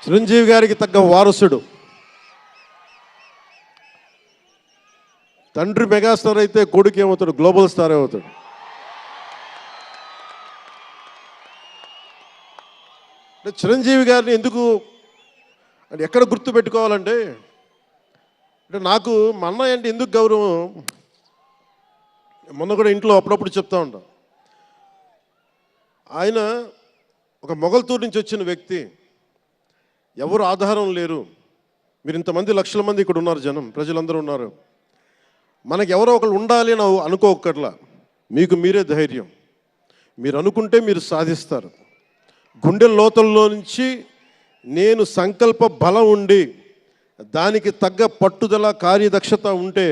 చిరంజీవి గారికి తగ్గ వారసుడు. తండ్రి మెగాస్టార్ అయితే కొడుకు ఏమవుతాడు? గ్లోబల్ స్టార్ అవుతాడు. చిరంజీవి గారిని ఎందుకు అంటే ఎక్కడ గుర్తు పెట్టుకోవాలంటే, అంటే నాకు మా అన్నయ్య అంటే ఎందుకు గౌరవం, మొన్న కూడా ఇంట్లో అప్పుడప్పుడు చెప్తా ఉంటాం. ఆయన ఒక మొగల్తూరు నుంచి వచ్చిన వ్యక్తి, ఎవరు ఆధారం లేరు. మీరు ఇంతమంది లక్షల మంది ఇక్కడ ఉన్నారు, జనం ప్రజలందరూ ఉన్నారు. మనకి ఎవరో ఒకరు ఉండాలి అని అనుకోకర్లా, మీకు మీరే ధైర్యం. మీరు అనుకుంటే మీరు సాధిస్తారు. గుండె లోతుల్లో నుంచి నేను సంకల్ప బలం ఉండి దానికి తగ్గ పట్టుదల కార్యదక్షత ఉంటే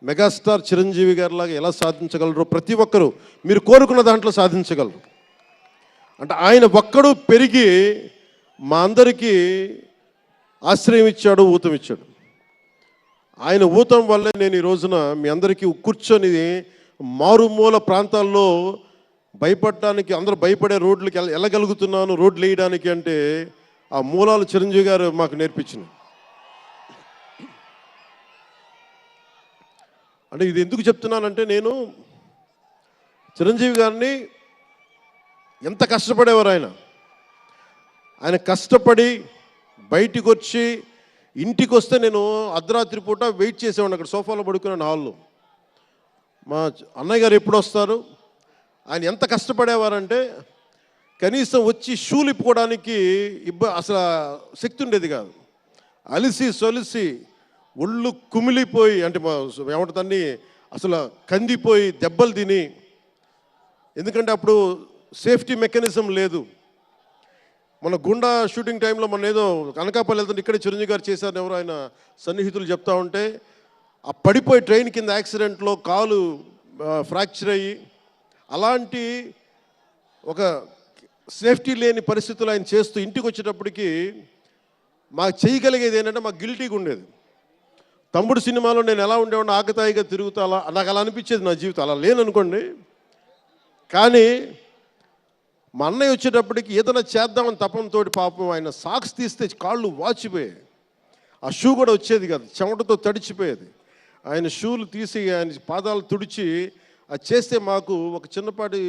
మెగాస్టార్ చిరంజీవి గారిలాగా ఎలా సాధించగలరో ప్రతి ఒక్కరూ మీరు కోరుకున్న దాంట్లో సాధించగలరు. అంటే ఆయన ఒక్కడు పెరిగి మా అందరికీ ఆశ్రయం ఇచ్చాడు, ఊతం ఇచ్చాడు. ఆయన ఊతం వల్లే నేను ఈ రోజున మీ అందరికీ కూర్చొని మారుమూల ప్రాంతాల్లో భయపడడానికి, అందరూ భయపడే రోడ్లకి వెళ్ళగలుగుతున్నాను, రోడ్లు వేయడానికి అంటే ఆ మూలాలు చిరంజీవి గారు మాకు నేర్పించింది. అంటే ఇది ఎందుకు చెప్తున్నానంటే, నేను చిరంజీవి గారిని ఎంత కష్టపడేవారు ఆయన కష్టపడి బయటికి వచ్చి ఇంటికి వస్తే నేను అర్ధరాత్రి పూట వెయిట్ చేసేవాడిని అక్కడ సోఫాలో పడుకున్నాను హాల్లో. మా అన్నయ్య గారు ఎప్పుడు వస్తారు, ఆయన ఎంత కష్టపడేవారంటే కనీసం వచ్చి షూలు ఇప్పుకోవడానికి అసలు శక్తి ఉండేది కాదు. అలిసి సొలిసి ఒళ్ళు కుమిలిపోయి, అంటే ఏమంటుందని అసలు కందిపోయి దెబ్బలు తిని, ఎందుకంటే అప్పుడు సేఫ్టీ మెకానిజం లేదు. మన గుండా షూటింగ్ టైంలో మన ఏదో అనకాపల్లి వెళ్తుంటే ఇక్కడే చిరంజీవి గారు చేశారని ఎవరు ఆయన సన్నిహితులు చెప్తా ఉంటే, ఆ పడిపోయి ట్రైన్ కింద యాక్సిడెంట్లో కాలు ఫ్రాక్చర్ అయ్యి, అలాంటి ఒక సేఫ్టీ లేని పరిస్థితులు ఆయన చేస్తూ ఇంటికి వచ్చేటప్పటికి మాకు చేయగలిగేది ఏంటంటే, మాకు గిల్టీగా ఉండేది. తమ్ముడు సినిమాలో నేను ఎలా ఉండేవాడిని, ఆకతాయిగా తిరుగుతా, అలా నాకు అలా అనిపించేది నా జీవితం. అలా లేననుకోండి, కానీ మా అన్నయ్య వచ్చేటప్పటికి ఏదైనా చేద్దామని తపంతో పాపం ఆయన సాక్స్ తీస్తే కాళ్ళు వాచిపోయాయి. ఆ షూ కూడా వచ్చేది కాదు, చెమటతో తడిచిపోయేది. ఆయన షూలు తీసి ఆయన పాదాలు తుడిచి అది చేస్తే మాకు ఒక చిన్నపాటి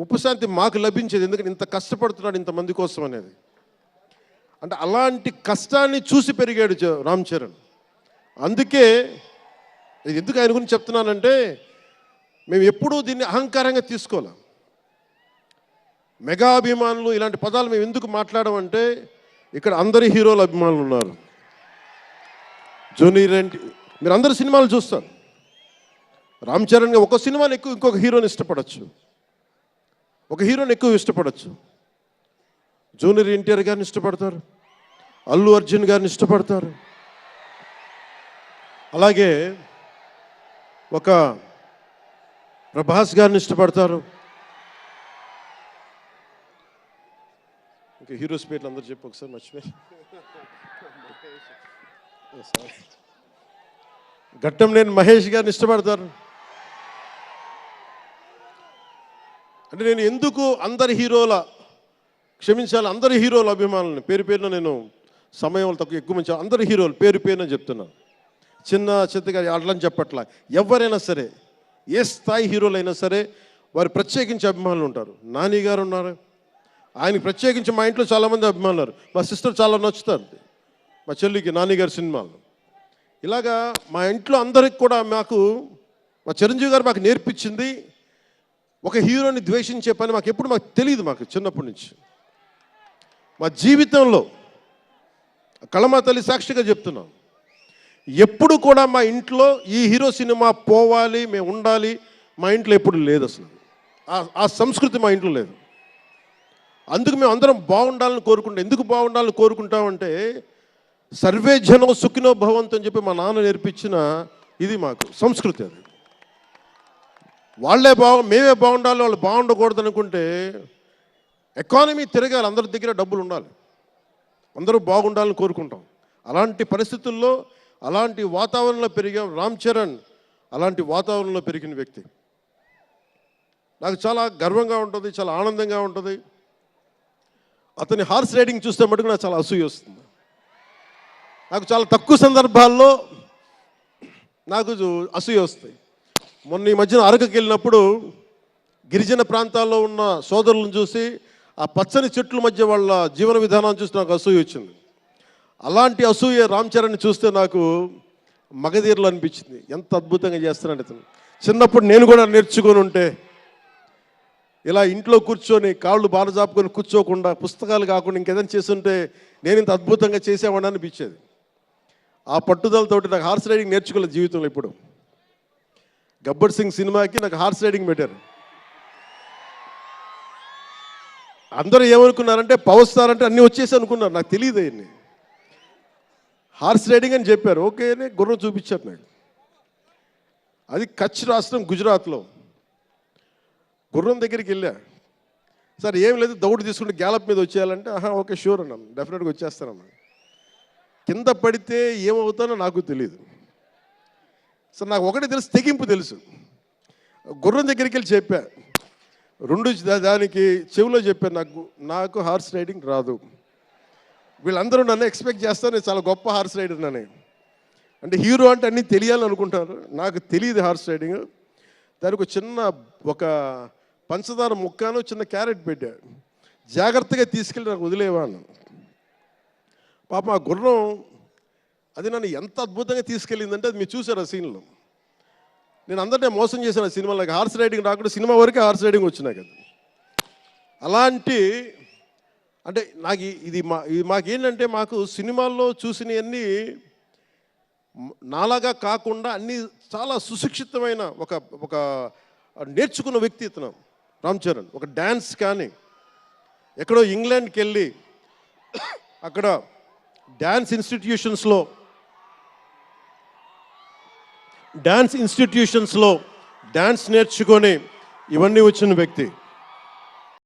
ఉపశాంతి మాకు లభించేది. ఎందుకంటే ఇంత కష్టపడుతున్నాడు ఇంతమంది కోసం అనేది. అంటే అలాంటి కష్టాన్ని చూసి పెరిగాడు రామ్ చరణ్. అందుకే ఎందుకు ఆయన గురించి చెప్తున్నానంటే, మేము ఎప్పుడూ దీన్ని అహంకారంగా తీసుకోలేం. మెగా అభిమానులు ఇలాంటి పదాలు మేము ఎందుకు మాట్లాడమంటే, ఇక్కడ అందరి హీరోల అభిమానులు ఉన్నారు. జూనియర్ ఎన్టీ, మీరు అందరు సినిమాలు చూస్తారు. రామ్ చరణ్ ఒక సినిమాని ఎక్కువ ఇంకొక హీరోని ఇష్టపడచ్చు, ఒక హీరోని ఎక్కువ ఇష్టపడచ్చు. జూనియర్ ఎన్టీఆర్ గారిని ఇష్టపడతారు, అల్లు అర్జున్ గారిని ఇష్టపడతారు, అలాగే ఒక ప్రభాస్ గారిని ఇష్టపడతారు. ఇంకా హీరోస్ పేర్లు అందరూ చెప్పు ఒకసారి, మర్చిపోయి. ఘట్టంనేని మహేష్ గారిని ఇష్టపడతారు. అంటే నేను ఎందుకు అందరి హీరోల, క్షమించాలి, అందరి హీరోల అభిమానులని పేరు పేరున నేను సమయం తక్కువ ఎక్కువ మంచి అందరి హీరోలు పేరు పేరున చెప్తున్నాను. చిన్న చిత్తగా అట్లని చెప్పట్లా. ఎవరైనా సరే, ఏ స్థాయి హీరోలైనా సరే వారు ప్రత్యేకించి అభిమానులు ఉంటారు. నాని గారు ఉన్నారు, ఆయనకి ప్రత్యేకించి మా ఇంట్లో చాలామంది అభిమానులు ఉన్నారు. మా సిస్టర్ చాలా నచ్చుతారు మా చెల్లికి నాని గారి సినిమాలు. ఇలాగా మా ఇంట్లో అందరికి కూడా మాకు మా చిరంజీవి గారు మాకు నేర్పించింది, ఒక హీరోని ద్వేషించే పని మాకు ఎప్పుడు మాకు తెలియదు. మాకు చిన్నప్పటి నుంచి మా జీవితంలో కళమా తల్లి సాక్షిగా చెప్తున్నాం, ఎప్పుడు కూడా మా ఇంట్లో ఈ హీరో సినిమా పోవాలి, మేము ఉండాలి, మా ఇంట్లో ఎప్పుడు లేదు. అసలు ఆ సంస్కృతి మా ఇంట్లో లేదు. అందుకు మేము అందరం బాగుండాలని కోరుకుంటాం. ఎందుకు బాగుండాలని కోరుకుంటామంటే, సర్వే జనం సుఖినో భవంతు అని చెప్పి మా నాన్న నేర్పించిన ఇది మాకు సంస్కృతి. అది వాళ్ళే మేమే బాగుండాలి, వాళ్ళు బాగుండకూడదు అనుకుంటే ఎకానమీ తిరగాలి, అందరి దగ్గర డబ్బులు ఉండాలి, అందరూ బాగుండాలని కోరుకుంటాం. అలాంటి పరిస్థితుల్లో, అలాంటి వాతావరణంలో పెరిగా రామ్ చరణ్ అలాంటి వాతావరణంలో పెరిగిన వ్యక్తి. నాకు చాలా గర్వంగా ఉంటుంది, చాలా ఆనందంగా ఉంటుంది. అతని హార్స్ రైడింగ్ చూస్తే మటుకు నాకు చాలా అసూయ వస్తుంది. నాకు చాలా తక్కువ సందర్భాల్లో నాకు అసూయ వస్తాయి. మొన్న ఈ మధ్యన అరకుకి వెళ్ళినప్పుడు గిరిజన ప్రాంతాల్లో ఉన్న సోదరులను చూసి ఆ పచ్చని చెట్ల మధ్య వాళ్ళ జీవన విధానాన్ని చూసి నాకు అసూయ వచ్చింది. అలాంటి అసూయ రామ్ చరణ్ని చూస్తే నాకు మగధీరలు అనిపించింది. ఎంత అద్భుతంగా చేస్తున్నాడు ఇతను. చిన్నప్పుడు నేను కూడా నేర్చుకొని ఉంటే, ఇలా ఇంట్లో కూర్చొని కాళ్ళు బారజాపుకొని కూర్చోకుండా, పుస్తకాలు కాకుండా ఇంకేదైనా చేస్తుంటే నేను ఇంత అద్భుతంగా చేసేవాడిని అనిపించేది. ఆ పట్టుదలతోటి నాకు హార్స్ రైడింగ్ నేర్చుకోలేదు జీవితంలో. ఇప్పుడు గబ్బర్ సింగ్ సినిమాకి నాకు హార్స్ రైడింగ్ పెట్టారు. అందరూ ఏమనుకున్నారంటే పవర్ స్టార్ అంటే అన్నీ వచ్చేసి అనుకున్నారు. నాకు తెలియదు అయ్యింది. హార్స్ రైడింగ్ అని చెప్పారు. ఓకే అని గుర్రం చూపించారు నాకు. అది కచ్ రాష్ట్రం గుజరాత్లో. గుర్రం దగ్గరికి వెళ్ళా. సార్ ఏం లేదు, దౌడు తీసుకుంటే గ్యాలప్ మీద వచ్చేయాలంటే ఓకే షూర్ అన్నాను, డెఫినెట్గా వచ్చేస్తానన్నా. కింద పడితే ఏమవుతానో నాకు తెలియదు. సార్ నాకు ఒకటి తెలుసు, తెగింపు తెలుసు. గుర్రం దగ్గరికి వెళ్ళి చెప్పా, దానికి చెవిలో చెప్పాను, నాకు హార్స్ రైడింగ్ రాదు. వీళ్ళందరూ నన్ను ఎక్స్పెక్ట్ చేస్తారు నేను చాలా గొప్ప హార్స్ రైడర్ అని. అంటే హీరో అంటే అన్నీ తెలియాలనుకుంటారు. నాకు తెలియదు హార్స్ రైడింగ్. దానికి ఒక పంచదార ముక్కను చిన్న క్యారెట్ పెట్టా, జాగ్రత్తగా తీసుకెళ్ళి నాకు వదిలేవాను. పాపం ఆ గుర్రం అది నన్ను ఎంత అద్భుతంగా తీసుకెళ్ళిందంటే, అది మీరు చూసారు ఆ సీన్లో. నేను అందరినీ మోసం చేశాను ఆ సినిమాలో. నాకు హార్స్ రైడింగ్ రాకుండా సినిమా వరకే హార్స్ రైడింగ్ వచ్చినా కదా. అలాంటి అంటే నాకు ఇది మాకేంటంటే, మాకు సినిమాల్లో చూసినవన్నీ నాలాగా కాకుండా అన్నీ చాలా సుశిక్షితమైన ఒక నేర్చుకున్న వ్యక్తి ఇతను రామ్ చరణ్. ఒక డ్యాన్స్ కానీ ఎక్కడో ఇంగ్లాండ్కి వెళ్ళి అక్కడ డ్యాన్స్ ఇన్స్టిట్యూషన్స్లో డ్యాన్స్ నేర్చుకొని ఇవన్నీ వచ్చిన వ్యక్తి.